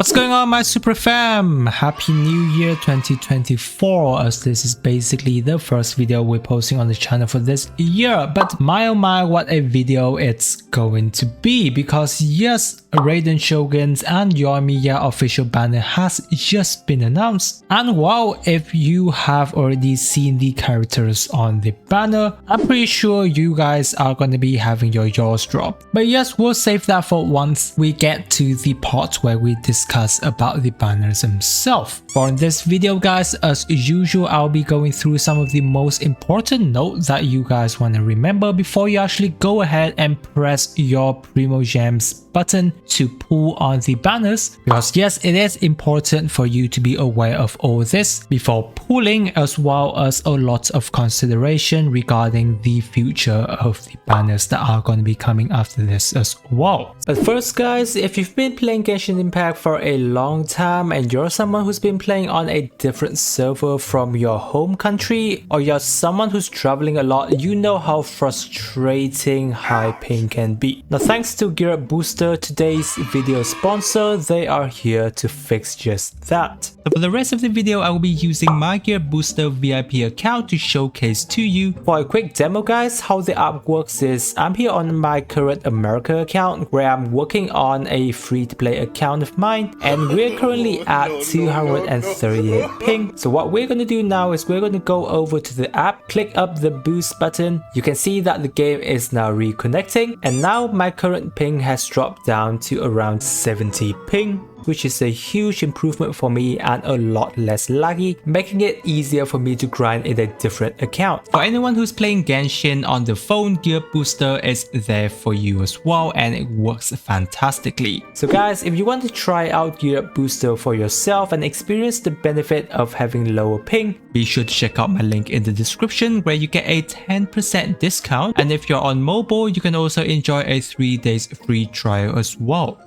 What's going on, my super fam? Happy New Year 2024, as this is basically the first video we're posting on the channel for this year. But my oh my, what a video it's going to be, because yes, Raiden Shogun's and Yoimiya official banner has just been announced. And wow, if you have already seen the characters on the banner, I'm pretty sure you guys are going to be having your jaws drop. But yes, we'll save that for once we get to the part where we discuss about the banners themselves. For this video guys, as usual, I'll be going through some of the most important notes that you guys want to remember before you actually go ahead and press your Primo Gems button to pull on the banners, because yes, it is important for you to be aware of all this before pulling, as well as a lot of consideration regarding the future of the banners that are going to be coming after this as well. But first guys, if you've been playing Genshin Impact for a long time and you're someone who's been playing on a different server from your home country, or you're someone who's traveling a lot, you know how frustrating high ping can be. Now thanks to Gear Up Booster, today's video sponsor, they are here to fix just that. So for the rest of the video, I will be using my Gear Booster VIP account to showcase to you. For a quick demo guys, how the app works is I'm here on my current America account where I'm working on a free-to-play account of mine, and we're currently at 238 ping. So what we're going to do now is we're going to go over to the app, click up the boost button. You can see that the game is now reconnecting, and now my current ping has dropped down to around 70 ping, which is a huge improvement for me and a lot less laggy, making it easier for me to grind in a different account. For anyone who's playing Genshin on the phone, Gear Booster is there for you as well, and it works fantastically. So guys, if you want to try out Gear Booster for yourself and experience the benefit of having lower ping, be sure to check out my link in the description where you get a 10% discount, and if you're on mobile, you can also enjoy a 3 days free trial as well.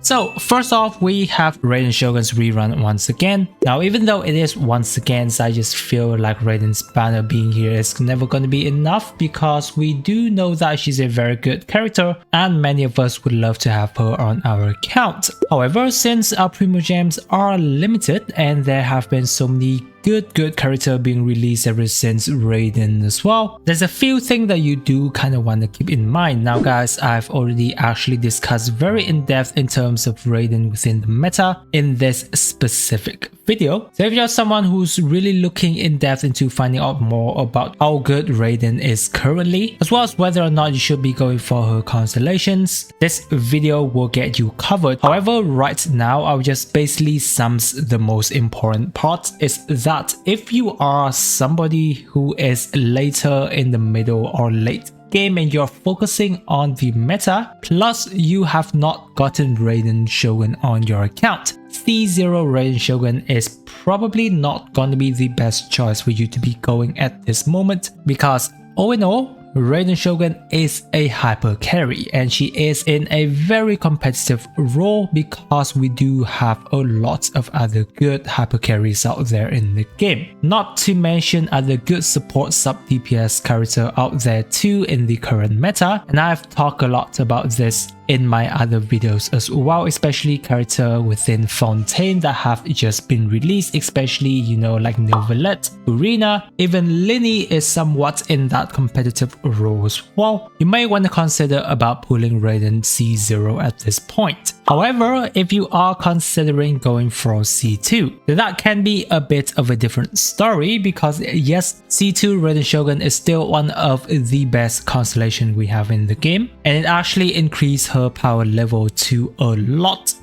So first off, we have Raiden Shogun's rerun once again. Now even though it is once again, I just feel like Raiden's banner being here is never going to be enough, because we do know that she's a very good character and many of us would love to have her on our account. However, since our Primo Gems are limited and there have been so many good character being released ever since Raiden as well, there's a few things that you do kind of want to keep in mind. Now guys, I've already actually discussed very in depth in terms of Raiden within the meta in this specific video. So if you're someone who's really looking in depth into finding out more about how good Raiden is currently, as well as whether or not you should be going for her constellations, this video will get you covered. However, right now I'll just basically sums the most important part, is that if you are somebody who is later in the middle or late game and you're focusing on the meta, plus you have not gotten Raiden Shogun on your account, C0 Raiden Shogun is probably not going to be the best choice for you to be going at this moment, because all in all, Raiden Shogun is a hyper carry and she is in a very competitive role, because we do have a lot of other good hyper carries out there in the game. Not to mention other good support sub DPS character out there too in the current meta, and I've talked a lot about this in my other videos as well, especially character within Fontaine that have just been released, especially, you know, like Novelette, Urina, even Linny is somewhat in that competitive role as well. You may want to consider about pulling Raiden C0 at this point. However, if you are considering going for C2, then that can be a bit of a different story, because yes, C2 Raiden Shogun is still one of the best constellation we have in the game, and it actually increased her power level to a lot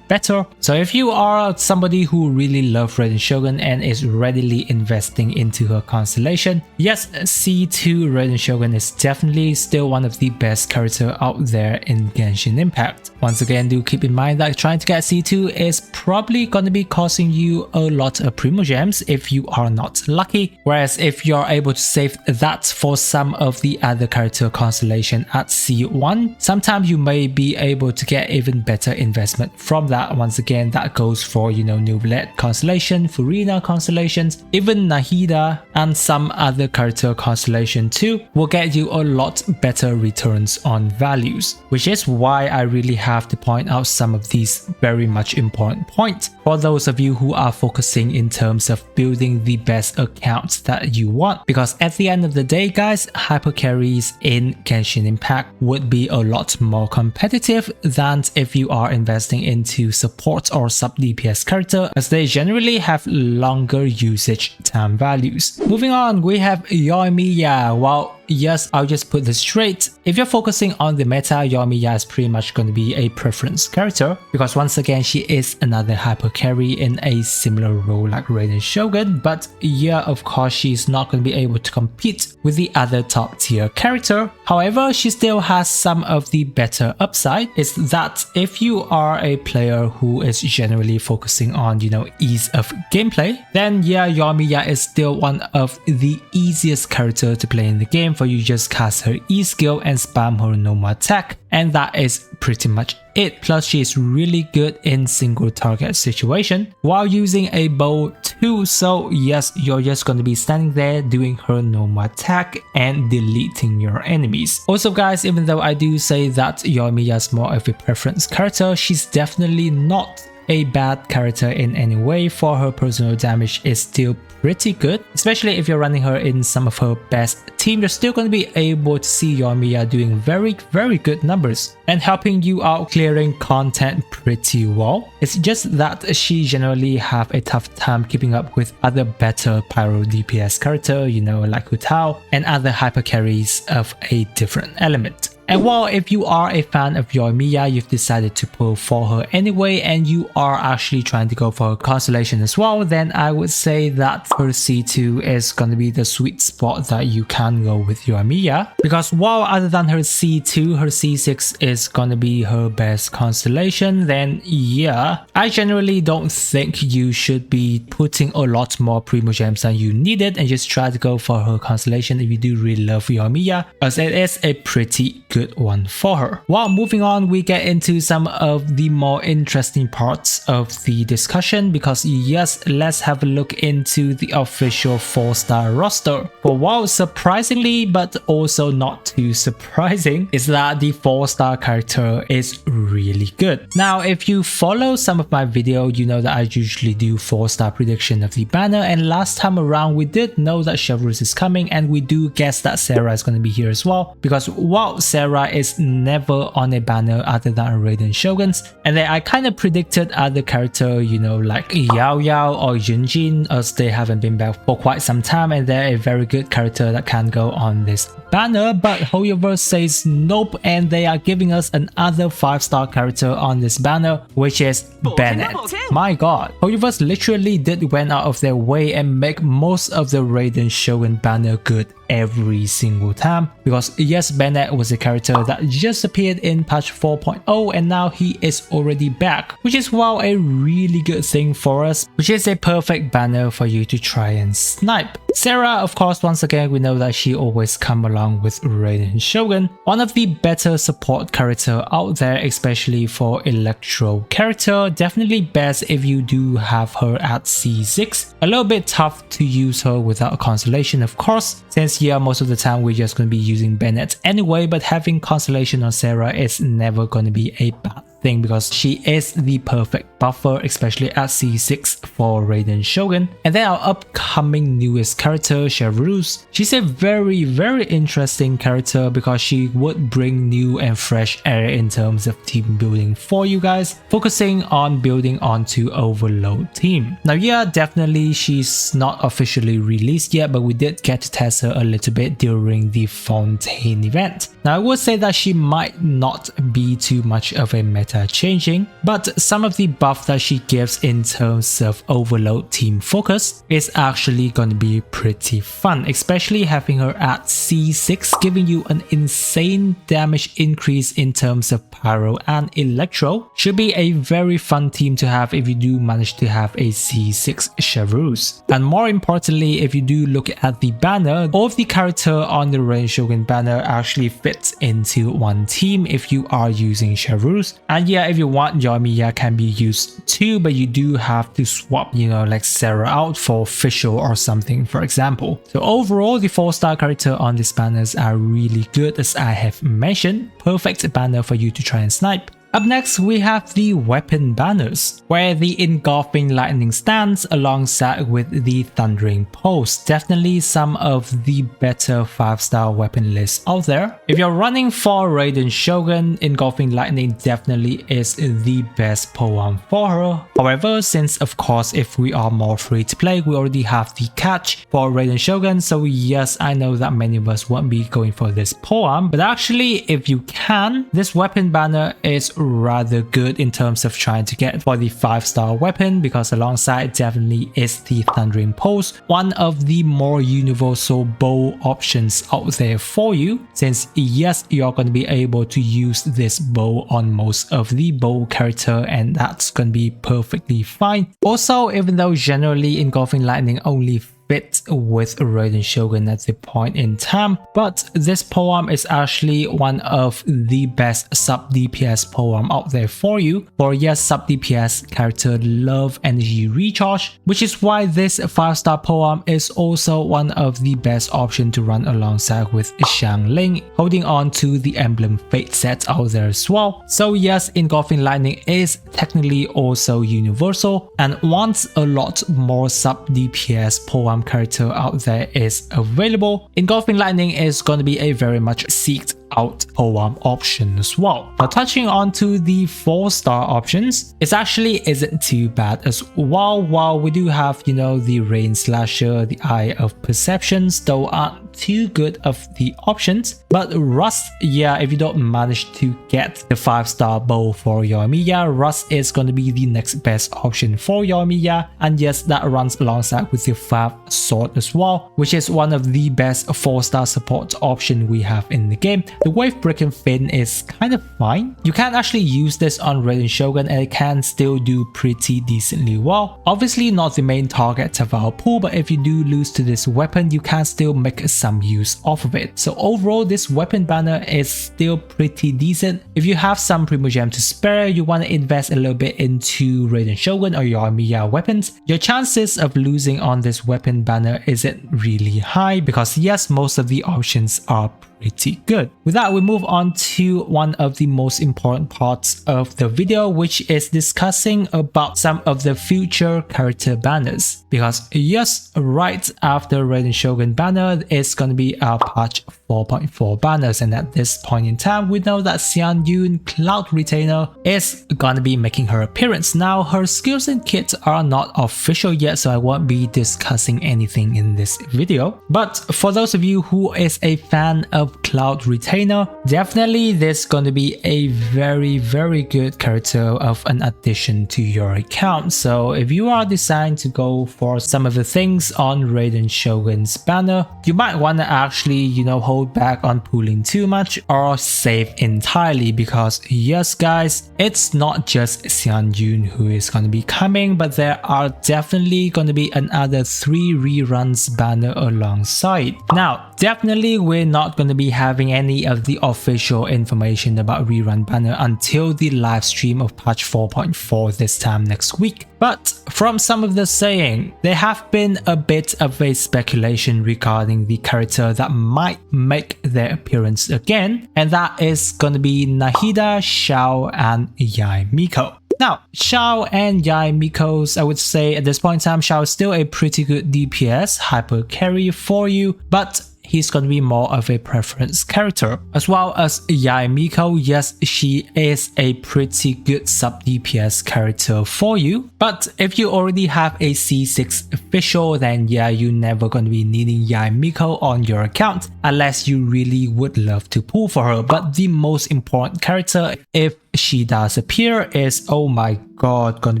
better. So if you are somebody who really loves Raiden Shogun and is readily investing into her constellation, yes, C2 Raiden Shogun is definitely still one of the best character out there in Genshin Impact. Once again, do keep in mind that trying to get C2 is probably going to be costing you a lot of Primo Gems if you are not lucky, whereas if you're able to save that for some of the other character constellation at C1, sometimes you may be able to get even better investment from that that once again that goes for, you know, Nublet constellation, Furina constellations, even Nahida and some other character constellation too will get you a lot better returns on values, which is why I really have to point out some of these very much important points for those of you who are focusing in terms of building the best accounts that you want, because at the end of the day guys, hyper carries in Genshin Impact would be a lot more competitive than if you are investing into support or sub DPS character, as they generally have longer usage time values. Moving on, we have Yoimiya. Well, yes, I'll just put this straight. If you're focusing on the meta, Yoimiya is pretty much going to be a preference character, because once again she is another hyper carry in a similar role like Raiden Shogun, but yeah, of course she's not going to be able to compete with the other top tier character. However, she still has some of the better upside, is that if you are a player who is generally focusing on, you know, ease of gameplay, then yeah, Yoimiya is still one of the easiest character to play in the game. For you just cast her E skill and spam her normal attack, and that is pretty much it. Plus she is really good in single target situation while using a bow too, so yes, you're just going to be standing there doing her normal attack and deleting your enemies. Also guys, even though I do say that Yoimiya is more of a preference character, she's definitely not a bad character in any way. For her personal damage is still pretty good, especially if you're running her in some of her best team. You're still going to be able to see Yoimiya doing very good numbers and helping you out clearing content pretty well. It's just that she generally have a tough time keeping up with other better pyro DPS character, you know, like Hu Tao and other hyper carries of a different element. And while if you are a fan of Yoimiya, you've decided to pull for her anyway, and you are actually trying to go for her constellation as well, then I would say that her C2 is going to be the sweet spot that you can go with Yoimiya. Because while other than her C2, her C6 is going to be her best constellation, then yeah, I generally don't think you should be putting a lot more Primo Gems than you needed and just try to go for her constellation if you do really love Yoimiya, as it is a pretty good one for her. While moving on, we get into some of the more interesting parts of the discussion, because yes, let's have a look into the official 4-star roster. For while surprisingly but also not too surprising is that the 4-star character is really good. Now if you follow some of my video, you know that I usually do 4-star prediction of the banner, and last time around we did know that Chevrus is coming, and we do guess that Sarah is going to be here as well, because while Sarah is never on a banner other than Raiden Shoguns, and then I kind of predicted other character, you know, like Yao Yao or Yunjin, as they haven't been back for quite some time and they're a very good character that can go on this banner, but Hoyoverse says nope, and they are giving us another 5-star character on this banner, which is Bennett. My god, Hoyoverse literally did went out of their way and make most of the Raiden Shogun banner good every single time, because yes, Bennett was a character that just appeared in patch 4.0 and now he is already back, which is wow, a really good thing for us, which is a perfect banner for you to try and snipe. Sarah, of course, once again, we know that she always come along with Raiden Shogun, one of the better support character out there, especially for Electro character. Definitely best if you do have her at C6. A little bit tough to use her without a constellation, of course, since yeah, most of the time we're just going to be using Bennett anyway, but having constellation on Sarah is never going to be a bad thing, because she is the perfect buffer, especially at C6 for Raiden Shogun. And then our upcoming newest character, Chevrus. She's a very interesting character because she would bring new and fresh air in terms of team building for you guys, focusing on building onto Overload team. Now yeah, definitely she's not officially released yet, but we did get to test her a little bit during the Fontaine event. Now I would say that she might not be too much of a meta changing, but some of the buff that she gives in terms of Overload team focus is actually going to be pretty fun, especially having her at C6, giving you an insane damage increase in terms of Pyro and Electro. Should be a very fun team to have if you do manage to have a C6 Chevrus. And more importantly, if you do look at the banner, all of the character on the Raiden Shogun banner actually fits into one team if you are using Chevrus, and And yeah, if you want, Yoimiya can be used too, but you do have to swap, like Sarah out for Fischl or something, for example. So overall, the 4-star character on these banners are really good, as I have mentioned. Perfect banner for you to try and snipe. Up next, we have the weapon banners, where the engulfing lightning stands alongside with the thundering pulse. Definitely some of the better 5-star weapon lists out there. If you're running for Raiden Shogun, engulfing lightning definitely is the best poem for her. However, since of course if we are more free to play, we already have the catch for Raiden Shogun, so yes, I know that many of us won't be going for this poem, but actually if you can, this weapon banner is rather good in terms of trying to get for the 5-star weapon, because alongside definitely is the thundering pulse, one of the more universal bow options out there for you, since yes, you're going to be able to use this bow on most of the bow character, and that's going to be perfectly fine. Also, even though generally engulfing lightning only fit with Raiden Shogun at the point in time, but this poem is actually one of the best sub DPS poem out there for you. For yes, sub DPS character love energy recharge, which is why this 5-star poem is also one of the best option to run alongside with Xiangling, holding on to the emblem fate set out there as well. So yes, engulfing lightning is technically also universal, and once a lot more sub DPS poem character out there is available, engulfing lightning is going to be a very much seeked out poem option as well. Now touching on to the 4-star options, it actually isn't too bad as well. While we do have, the Rain Slasher, the Eye of Perceptions, though aren't too good of the options, but Rust, yeah, if you don't manage to get the 5-star bow for Yoimiya, Rust is going to be the next best option for Yoimiya, and yes, that runs alongside with the 5 sword as well, which is one of the best 4-star support option we have in the game. The Wave Breaking Fin is kind of fine. You can actually use this on Raiden Shogun and it can still do pretty decently well. Obviously not the main target of our pool, but if you do lose to this weapon, you can still make some use of it. So overall, this weapon banner is still pretty decent. If you have some Primogem to spare, you want to invest a little bit into Raiden Shogun or Yoimiya weapons, your chances of losing on this weapon banner isn't really high, because yes, most of the options are pretty good. With that, we move on to one of the most important parts of the video, which is discussing about some of the future character banners. Because yes, right after Raiden Shogun banner, it's gonna be our patch 4.4 banners, and at this point in time, we know that Xian Yun, Cloud Retainer, is gonna be making her appearance. Now, her skills and kits are not official yet, so I won't be discussing anything in this video. But for those of you who is a fan of Cloud Retainer, definitely this is going to be a very good character of an addition to your account. So if you are deciding to go for some of the things on Raiden Shogun's banner, you might want to actually, hold back on pulling too much or save entirely, because yes guys, it's not just Xian Yun who is going to be coming, but there are definitely going to be another 3 reruns banner alongside. Now definitely we're not going to be having any of the official information about rerun banner until the live stream of patch 4.4 this time next week. But from some of the saying, there have been a bit of a speculation regarding the character that might make their appearance again, and that is going to be Nahida, Xiao, and Yoimiya. Now, Xiao and Yoimiya, I would say at this point in time, Xiao is still a pretty good DPS hyper carry for you, but he's going to be more of a preference character. As well as Yoimiya, yes, she is a pretty good sub DPS character for you, but if you already have a C6 official, then yeah, you're never going to be needing Yoimiya on your account unless you really would love to pull for her. But the most important character, if she does appear, is, oh my god, gonna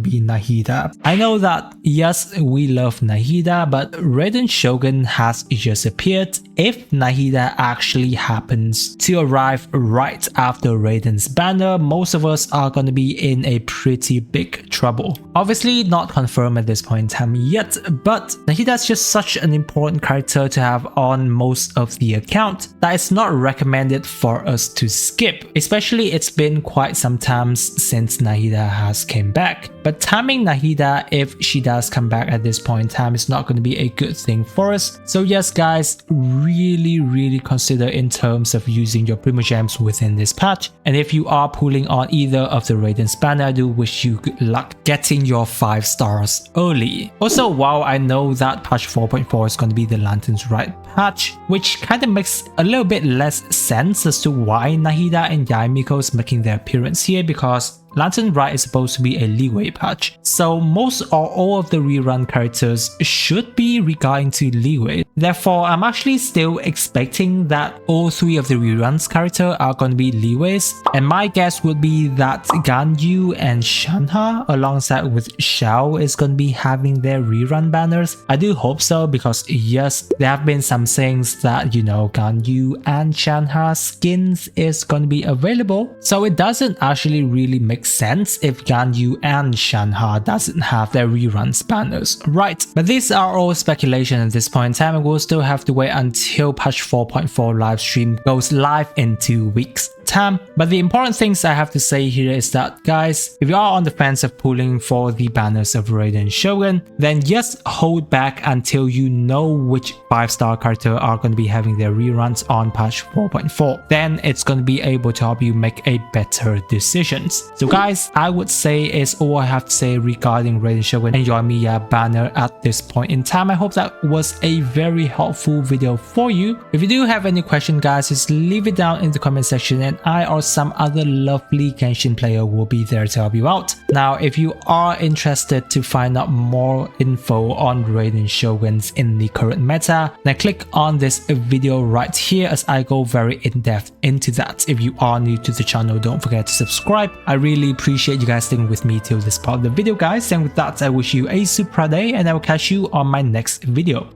be Nahida. I know that yes, we love Nahida, but Raiden Shogun has just appeared. If Nahida actually happens to arrive right after Raiden's banner, most of us are gonna be in a pretty big trouble. Obviously not confirmed at this point in time yet, but Nahida is just such an important character to have on most of the account that it's not recommended for us to skip. Especially it's been quite some time since Nahida has came back. But timing Nahida, if she does come back at this point in time, is not going to be a good thing for us. So yes guys, really consider in terms of using your Primogems within this patch. And if you are pulling on either of the Raiden's banner, I do wish you good luck getting your 5 stars early. Also, while I know that patch 4.4 is going to be the Lantern's Rite patch, which kind of makes a little bit less sense as to why Nahida and Yoimiya is making their appearance here, because Lantern Rite is supposed to be a leeway patch, so most or all of the rerun characters should be regarding to leeway. Therefore, I'm actually still expecting that all 3 of the reruns characters are going to be leeways, and my guess would be that Ganyu and Shanha alongside with Xiao is going to be having their rerun banners. I do hope so, because yes, there have been some things that, you know, Ganyu and Shanha skins is going to be available, so it doesn't actually really make sense if Ganyu and Shanha doesn't have their reruns banners, right? But these are all speculation at this point in time, and we'll still have to wait until patch 4.4 live stream goes live in 2 weeks time. But the important things I have to say here is that, guys, if you are on the fence of pulling for the banners of Raiden Shogun, then just hold back until you know which 5-star character are going to be having their reruns on patch 4.4. Then it's going to be able to help you make a better decisions. So guys, I would say is all I have to say regarding Raiden Shogun and Yoimiya banner at this point in time. I hope that was a very helpful video for you. If you do have any question, guys, just leave it down in the comment section, and I or some other lovely Genshin player will be there to help you out. Now, if you are interested to find out more info on Raiden Shoguns in the current meta, then click on this video right here as I go very in-depth into that. If you are new to the channel, don't forget to subscribe. I really appreciate you guys sticking with me till this part of the video, guys, and with that, I wish you a super day, and I will catch you on my next video.